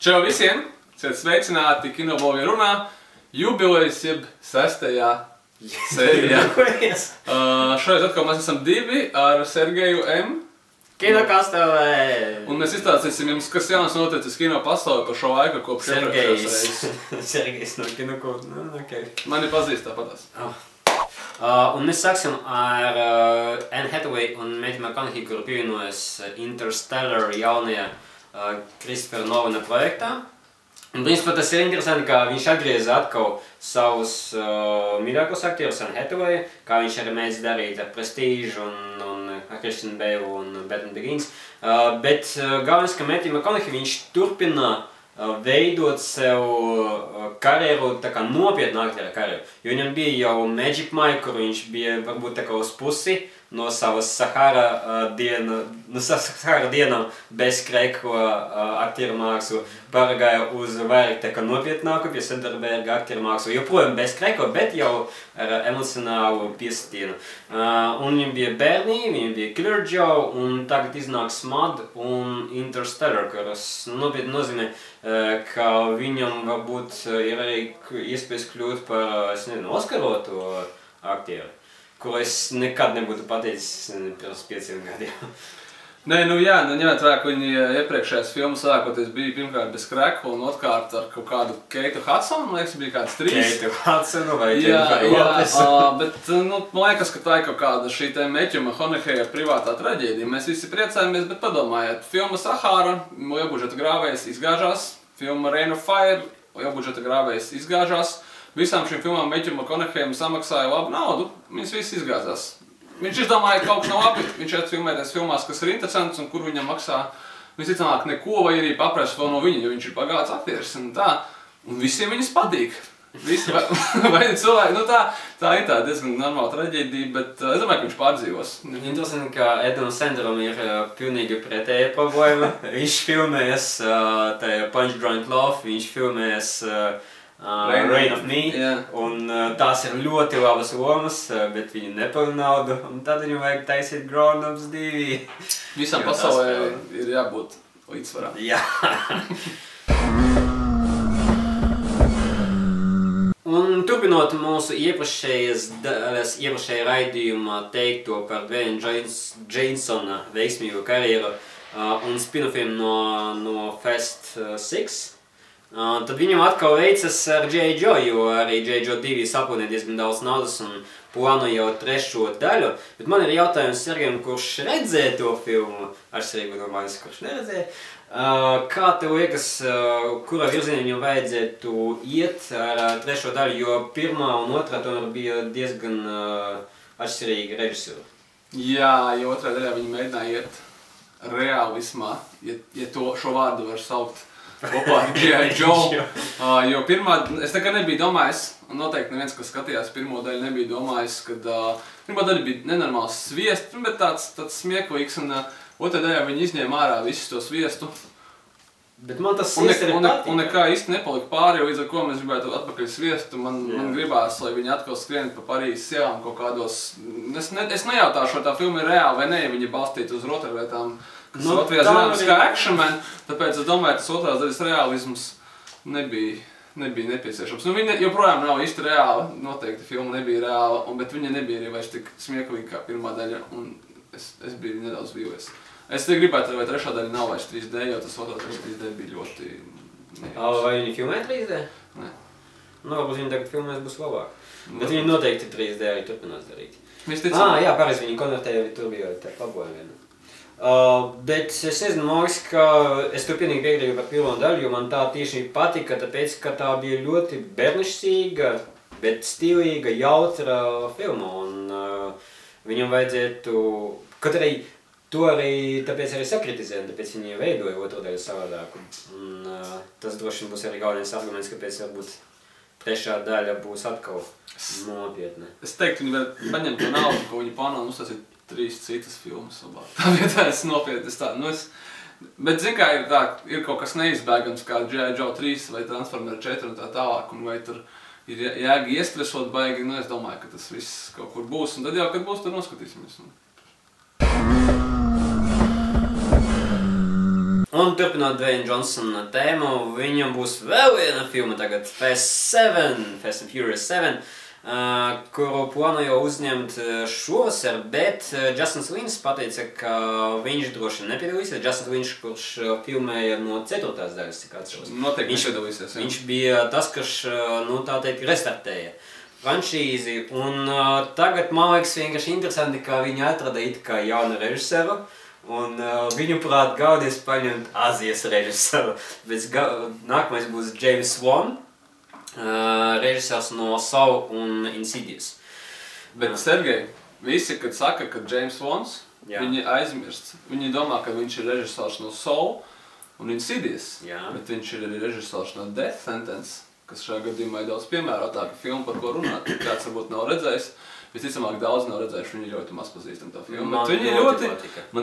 Čau visiem! Esiet sveicināti Kinoblogi runā jubilejas jeb 6. sērijā. Šoreiz atkal mēs esam divi ar Sergeju M. Kinokastelē! Un mēs izstāstīsim jums, kas jauns noticis kino pasaulē par šo laiku kopš iepriekšējās reizes. Sergejs no Kinokot. Mani pazīst tāpatās. Un mēs sāksim ar Anne Hathaway un Matthew McConaughey, kuru pievienojas Interstellar jaunajā Christopher Nolana projektā. Un principā tas ir interesanti, kā viņš atgrieza atkal savus mīļākos aktierus Anne Hathaway, kā viņš arī mēdz darīt ar Prestige un Christian Bale un Batman Begins. Bet galvenais, ka Matthew McConaughey viņš turpina veidot sev karjeru, tā kā nopietnu aktieru karjeru. Jo viņam bija jau Magic Mike, kur viņš bija varbūt tā kā uz pusi no savas Sahara dienām bez kreiko aktieru mākslu, pārgāja uz vairāk tā kā nopietnāku pie Soderberga aktieru mākslu, joprojām bez kreiko, bet jau ar emocionālu piesatienu. Un viņam bija bērni, viņam bija Killer Joe, un tagad iznāks Mud un Interstellar, kuras nopietni nozīmē, ka viņam varbūt ir arī iespējas kļūt par, es nezinu, Oskarotu aktieru, ko es nekad nebūtu pateicis pirms 5 gadiem. Nē, nu jā, ņemot vērā, ka viņi iepriekšējās filmas sākoties bija pirmkārt bez Kreka un otrkārt ar kaut kādu Keitu Hudsonu, man liekas, bija kāds 3. Keitu Hudsonu vai Jennifer Lopez. Bet, nu, man liekas, ka tā ir kaut kāda šī te Matthew McConaughey privātā traģēdija. Mēs visi priecājamies, bet padomājiet, filma Sahara, lielbudžeta grāvējs izgāžās, filma Reign of Fire, lielbudžeta grāvējs izgāžās. Visām šīm filmām Matthew McConaugheyam samaksāja labu naudu, viņas viss izgāzās. Viņš izdomāja, ka kaut kas nav labi, viņš iet filmēties filmās, kas ir interesants un kur viņam maksā visticamāk neko, vai arī paprasa vēl no viņa, jo viņš ir bagāts aktieris un tā. Un visiem viņas patīk. Visi, vai cilvēki, nu tā ir tā diezgan normāla traģēdija, bet es domāju, ka viņš pārdzīvos. Interesanti, ka Adam Sandleram ir pilnīgi pretēja problēma. Viņš filmējas tajā Punch Drunk Love, viņš filmējas Reign of Me, un tās ir ļoti labas lomas, bet viņi nepelna naudu, un tad viņu vajag taisīt Grown Ups 2. Visam pasaulē ir jābūt līdzsvarā. Jā. Un turpinot mūsu iepriekšējā raidījumā teikto par Dwayne Johnsona veiksmīgo karjeru un spin-offiem no Fast 6, tad viņam atkal veicas ar G.I. Joe, jo arī G.I. Joe 2 saplanē diezgan daudz naudas un plāno jau 3. daļu. Bet man ir jautājums Sergejam, kurš redzēja to filmu, atšķirīgi no manis, kurš neredzēja. Kā tev liekas, kurā virzienā viņam vajadzētu iet ar 3. daļu, jo 1. un 2. tomēr bija diezgan atšķirīgi režisori? Jā, jo 2. daļā viņi mēģināja iet realismā, ja šo vārdu var saukt. Kopā ar G.I. Joe, jo es nekad nebiju domājis, un noteikti neviens, kas skatījās 1. daļu, nebija domājis, kad 1. daļa bija nenormāls sviests, bet tāds smieklīgs, un 2. daļā viņi izņēma ārā visu to sviestu. Bet man tas sviests arī patīk. Un nekā īsti nepalika pāri, jo līdz ar ko mēs gribētu atpakaļ sviestu, man gribās, lai viņi atkal skrien pa Parīzes ielām kaut kādos. Es nejautāšu, vai tā filma ir reāla vai ne, ja viņi balstītu uz rotaļlietām. Kas Latvijā zināms kā Action Man, tāpēc es domāju, ka tas 2. daļas realisms nebija nepieciešams. Nu, viņa joprojām nav īsti reāla, noteikti filma nebija reāla, bet viņa nebija arī vairs tik smieklīga kā 1. daļa, un es biju nedaudz vīlies. Es gribētu, vai 3. daļa nav vairs 3D, jo tas 2. daļas 3D bija ļoti nejaus. Vai viņi filmē 3D? Nē. Nu, varbūt viņi tagad filmēs būs labāk. Bet viņi noteikti 3D arī turpinās darīt. Jā, pareizi, viņi konvertēja arī tur bija tā problēma viena. Bet es nezinu, man liekas, ka es tur pilnīgi piekrītu par 1. daļu, jo man tā tieši patika, tāpēc, ka tā bija ļoti bērnišķīga, bet stilīga, jautra filma, un viņam vajadzētu, kaut arī to arī tāpēc arī sakritizē, tāpēc viņi veidoja 2. daļu savādāku. Un tas droši būs arī galvenais arguments, kāpēc varbūt 3. daļa būs atkal nopietna. Es teiktu, viņi var paņemt to naudu, ko viņi plāno uztaisīt 3 citas filmas labāk. Tā vietā es nopietni tādu, bet zin kā ir kaut kas neizbēgams kā G.I. Joe 3 vai Transformer 4 un tā tālāk, un vai tur ir jēga iestresot baigi, es domāju, ka tas viss kaut kur būs, un tad jau, kad būs, tad noskatīsimies. Un turpinot Dwayne Johnsona tēmu, viņam būs vēl viena filma tagad, Fast and Furious 7, kuru plānoja uzņemt šovasar, bet Justins Lins pateica, ka viņš droši nepiedalīsies. Justins Lins, kurš filmēja no 4. daļas, cik atceros. Noteikti nepiedalīsies, jā. Viņš bija tas, kas, nu tā teikt, restartēja franšīzi. Un tagad man liekas vienkārši interesanti, ka viņi atrada it kā jaunu režisoru. Un viņu prāt gaudies paņemt Azijas režisoru. Nākamais būs James Wan, režisors no Saw un Insidious. Bet, Sergej, visi, kad saka, ka James Wans, viņi aizmirst. Viņi domā, ka viņš ir režisors no Saw un Insidious, bet viņš ir arī režisors no Death Sentence, kas šajā gadījumā ir daudz piemērotāka filma, par ko runāt. Kāds varbūt nav redzējis. Visticamāk, daudz nav redzējuši, viņi ļoti maz pazīstam tā filmu. Man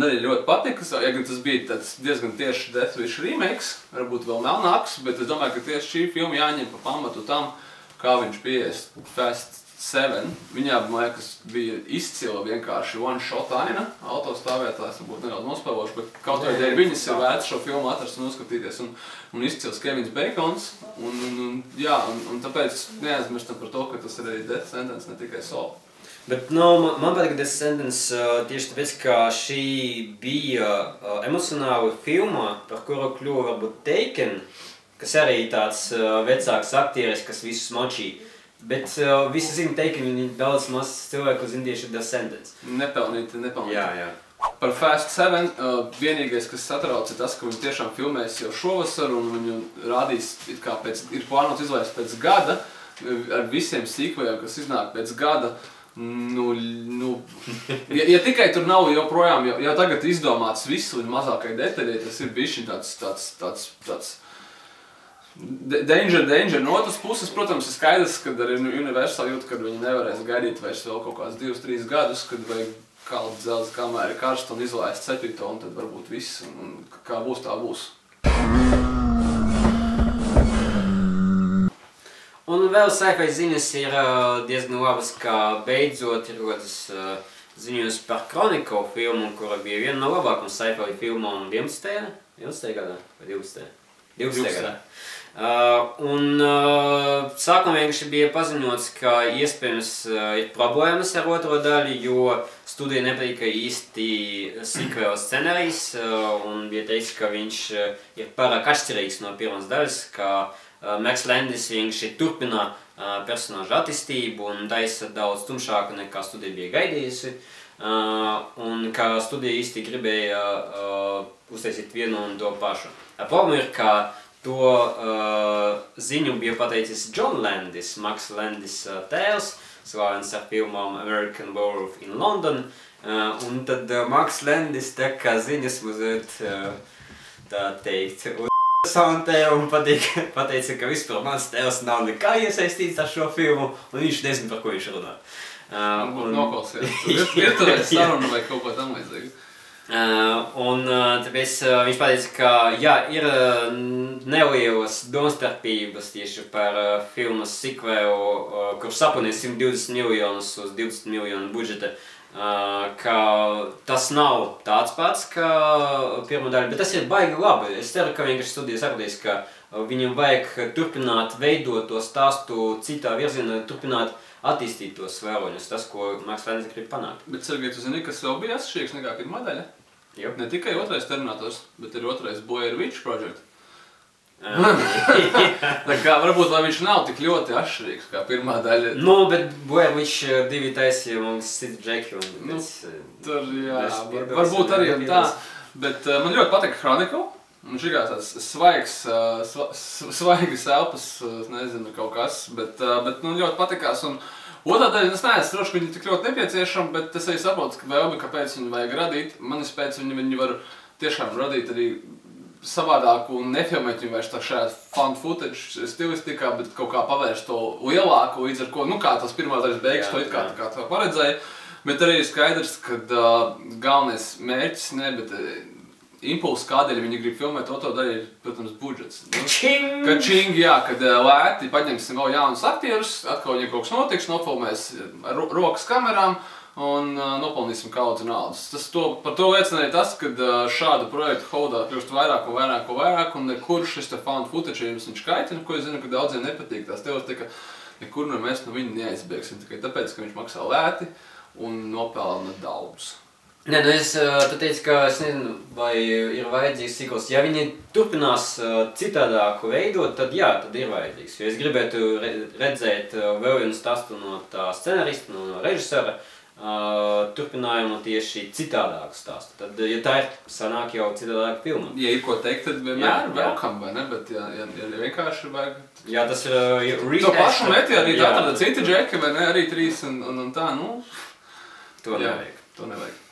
arī ļoti patika, ja gan tas bija tāds diezgan tieši Death Wish remakes, varbūt vēl melnāks, bet es domāju, ka tieši šī filma jāņem pa pamatu tam, kā viņš pieies Fast 7. Viņā, man liekas, bija izcila vienkārši one-shot aina, autostāvētājs, varbūt nedaudz nospēloši, bet kaut vai dēļ viņas ir vērts šo filmu atrast un uzskatīties, un izcils Kevins Bacons, un tāpēc neaizmirstam par to, ka tas ir arī Death Sentence, ne tikai Saw. Bet, man patīk Death Sentence tieši tāpēc, ka šī bija emocionāla filma, par kuru kļuva varbūt Taken, kas arī tāds vecāks aktieris, kas visus močīja. Bet visi zina Taken, viņi daudz maz cilvēku zina tieši Death Sentence. Nepelnīti. Jā. Par Fast 7 vienīgais, kas satrauc, ir tas, ka viņi tiešām filmēs jau šovasar un viņu rādīs, ir plānots izlaist pēc gada, ar visiem sequeliem, kas iznāk pēc gada. Ja tikai tur nav joprojām, jau tagad izdomāts viss līdz mazākai detaļai, tas ir bišķi tāds danger. No otras puses, protams, ir skaidrs, kad arī Universal jūt, kad viņi nevarēs gaidīt vairs vēl kaut kāds 2-3 gadus, kad vajag kalt dzelzi, kamēr ir karst un izlaist 7. un tad varbūt viss, un kā būs, tā būs. Un vēl sci-fi ziņas ir diezgan labas, ka beidzot ir rodas ziņojums par Chronicle filmu, kura bija viena no labākām sci-fi filmām 11. gadā vai 12. gadā. Un sākumā vienkārši bija paziņots, ka iespējams ir problēmas ar otro daļu, jo studija nepatika īsti sequel scenarijs, un bija teiks, ka viņš ir pārāk atšķirīgs no pirmās daļas, ka Max Landis vienkārši turpina personāžu attīstību un taisa daudz tumšāku nekā studija bija gaidījusi. Un ka studija īsti gribēja uztaisīt vienu un to pašu. Problēma ir, ka to ziņu bija pateicis John Landis, Max Landis tēls, slavens ar filmām American Werewolf in London. Un tad Max Landis tā kā ziņas mazliet tā teikt savam tēvam pateica, ka vispār mans tēvs nav nekā iesaistīts ar šo filmu, un viņš nezin, par ko viņš runā. Noklausījās. Virtuvēs saruna vai kaut ko tam līdzīgu. Un tāpēc viņš pateica, ka jā, ir nelielas domstarpības tieši par filmas sequelu, kurš sapunīs 120 miljonus uz 20 miljonu budžeta, ka tas nav tāds pats, kā pirmā daļa, bet tas ir baigi labi. Es ceru, ka vienkārši studija sapratīs, ka viņam vajag turpināt veidot to stāstu citā virzienā, turpināt attīstīt tos vēloņus, tas, ko Max Landis grib panākt. Bet, Sergej, tu zini, kas vēl bija atšķirīgs nekā pirmā daļa? Ne tikai otrais Terminators, bet arī otrais Blair Witch Project. Tā kā varbūt, lai viņš nav tik ļoti atšķirīgs kā pirmā daļa. Nu, bet Blair Witch 2 taisīja mums citu džekļu. Tur, jā, varbūt arī tā. Bet man ļoti patika Chronicle. Viņš ir tāds svaigas elpas, nezinu, kaut kas, bet ļoti patikās. Un otrā daļa, es neesmu droši, ka viņi tik ļoti nepieciešami, bet es arī saprotu, ka vēlmi, kāpēc viņi vajag radīt. Manis pēc viņi var tiešām radīt arī savādāku un nefilmēt viņu vairs tā šajā found footage stilistikā, bet kaut kā pavērst to lielāku, līdz ar ko, nu kā tas pirmā daļas beigas, to it kā tā paredzēja. Bet arī ir skaidrs, ka galvenais mērķis, bet impulss, kādēļ viņi grib filmēt otro daļu, ir, protams, budžets. Kačing, jā, kad lēti paņemsim vēl jaunus aktierus, atkal viņiem kaut kas notiks, nofilmēs ar rokas kamerām, un nopelnīsim kaudzi naudas. Par to liecināja tas, ka šādu projektu Hollywoodā kļūst vairāk, un nekur šis found footage viņš kaitina, ko es zinu, ka daudziem nepatīk tās teorijas, ka nekur mēs no viņa neaizbēgsim, tikai tāpēc, ka viņš maksā lēti un nopelna daudz. Nē, nu tu teici, ka es nezinu, vai ir vajadzīgs cikls. Ja viņi turpinās citādāku veidot, tad jā, tad ir vajadzīgs. Jo es gribētu redzēt vēl vienu stāstu no tā scenarista, no režisora, turpinājumu tieši citādāku stāstu. Tad, ja tā ir, sanāk jau citādāka filma. Ja ir ko teikt, tad vienmēr welcome, vai ne? Bet ja vienkārši vajag... Jā, tas ir rehash. To pašu meti arī atrada citi džeki, vai ne? Arī 3 un tā, nu... To nevajag. To nevajag.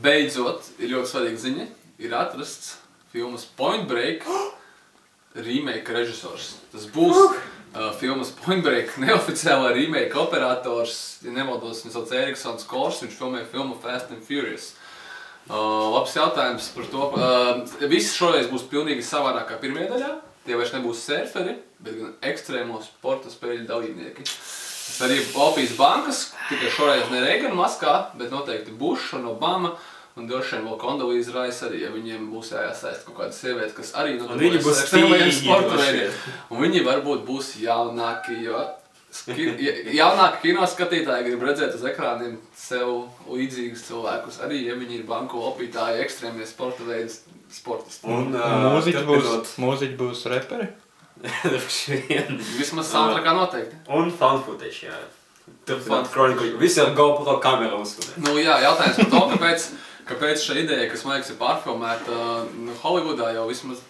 Beidzot, ir ļoti svarīga ziņa, ir atrasts filmas Point Break remake režisors. Tas būs filmas Point Break neoficiālā remake operators, ja nemaldos, viņš sauc Eriksons Kors, viņš filmē filmu Fast and Furious. Labs jautājums par to. Viss šoreiz būs pilnīgi savādāk kā pirmajā daļā. Tie vairs nebūs surferi, bet gan ekstrēmo sporta spēļu dalībnieki. Tas arī Opijas bankas, tikai šoreiz ne Reagana maskā, bet noteikti Bush un Obama. Un droši vien vēl Condoleezza Rice arī, ja viņiem būs jāiesaist kaut kāda sieviete, kas arī nodarbojas ekstrēmajiem sporta veidiem. Un viņi varbūt būs jaunāki, jo jaunāki kinoskatītāji grib redzēt uz ekrāniem sev līdzīgus cilvēkus. Arī, ja viņi ir banku opītāji, ekstrēmie sporta veidi sportisti. Un mūziķi būs reperi? Vismaz soundtrackā noteikti. Un found footage, jā. Turpināt kroniku. Visi ar GoPro kameru uzskatīt. Nu jā, jautājums par to, kāpēc šī ideja, kas man liekas ir pārfilmēta Hollywoodā jau vismaz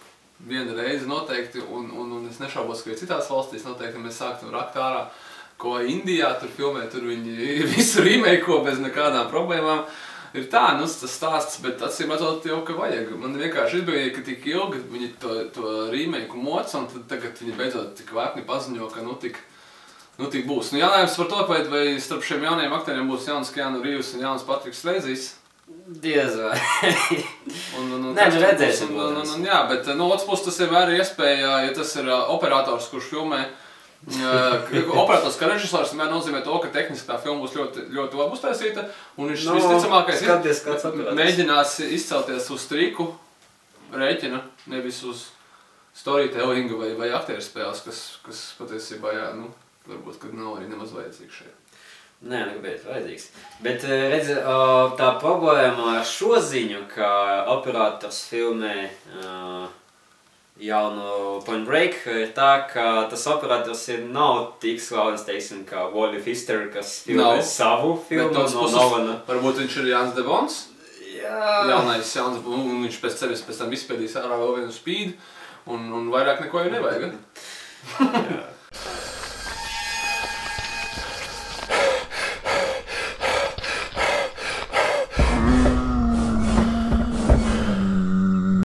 viena reize noteikti, un es nešaubos, ka citās valstīs noteikti mēs sāktu rakt ārā, ko Indijā tur filmē, tur viņi visu remake-ko bez nekādām problēmām. Ir tā, nu tas stāsts, bet acīm redzot jau, ka vajag. Man vienkārši izbrīnīja, ka tik ilgi viņi to remake-ku moca, un tad tagad viņi beidzot tik vēpni paziņo, ka nu tik būs. Nu jautājums par to, vai starp šiem jaunajiem aktieriem būs jauns Keanu Reeves un jauns Patriks Swayzes. Diez vai. Nē, redzēsim. Jā, bet no otras puses tas vienmēr ir iespēja, ja tas ir operators, kurš filmē, operators kā režisors vienmēr nozīmē to, ka tehniski tā filma būs ļoti, ļoti labi uztaisīta, un viņš visticamākais mēģinās izcelties uz triku rēķina, nevis uz storytellingu vai aktieru spēles, kas patiesībā, jā, nu, varbūt, kad nav arī nemaz vajadzīgs šeit. Nē, nekāpēc vajadzīgs. Bet redzi, tā problēma ar šo ziņu, ka operators filmē jaunu Point Break, ir tā, ka tas operators nav tik slavens, teiksim, kā Wally Pfister, kas filmē savu filmu no Nolana. Varbūt viņš ir Jans Devons? Jā. Jaunais Jans, un viņš pēc tam izpēdīs ārā vēl vienu Speed, un vairāk neko jau nevajag. Jā.